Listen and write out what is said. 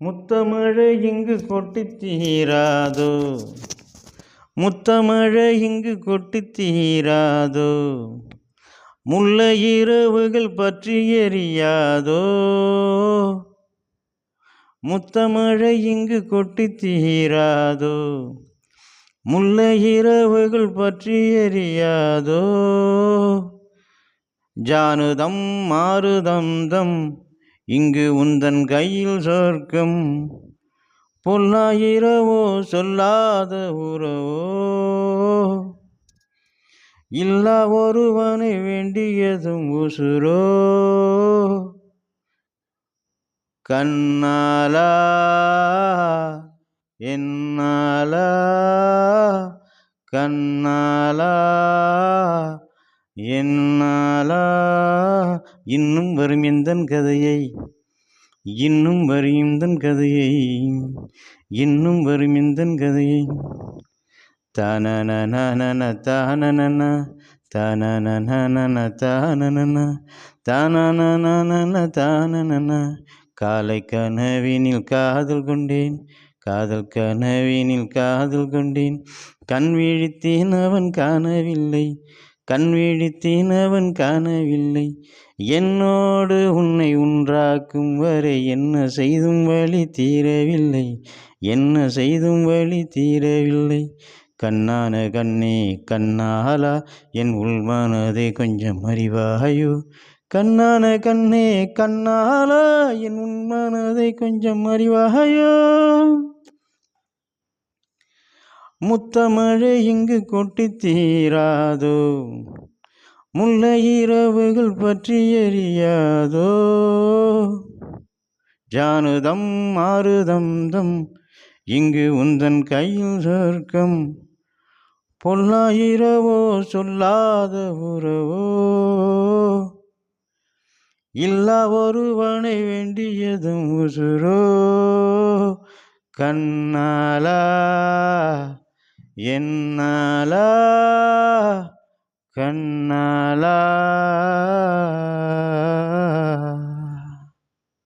முத்தமழை இங்கு கொட்டித் தீராதோ, முத்தமழை இங்கு கொட்டித் தீராதோ, முல்லை இரவுகள் பற்றி எரியாதோ. முத்தமழை இங்கு கொட்டித் தீராதோ, முல்லை இரவுகள் பற்றி எரியாதோ. ஜானுதம் மாருதம் தம் இங்கு உந்தன் கையில் சொர்க்கம், பொல்லாயிரவோ சொல்லாத உறவோ, இல்லா ஒருவனை வேண்டியதும் உசுரோ. கண்ணாலா என்னாலா, கண்ணாலா என்னாலா, இன்னும் வரும் எந்தன் கதையை, இன்னும் வரும் எந்தன் கதையை, இன்னும் வரும் எந்தன் கதையை. தானனனனன தானனன, தானனனனன தானனன, தானனனனன தானனன. காலை கனவினில் காதல் கொண்டேன், காதல் கனவினில் காதல் கொண்டேன். கண் விழித்தேன் அவன் காணவில்லை, கண் விழித்தேன் அவன் காணவில்லை. என்னோடு உன்னை ஒன்றாக்கும் வரை என்ன செய்தும் வழி தீரவில்லை, என்ன செய்தும் வழி தீரவில்லை. கண்ணான கண்ணே கண்ணாலா, என் உள்மனதை கொஞ்சம் அறிவாயோ. கண்ணான கண்ணே கண்ணாலா, என் உள்மனதை கொஞ்சம் அறிவாயோ. முத்தமழை இங்கு கொட்டித் தீராதோ, முல்லை இரவுகள் பற்றி எரியாதோ. ஜானுதம் மாருதம் தம் இங்கு உந்தன் கையில் சொர்க்கம், பொல்லாயிரவோ சொல்லாத உறவோ, இல்லா ஒருவனை வேண்டியதும் உசுரோ. கண்ணாலா என்னாலா, கண்ணாலா.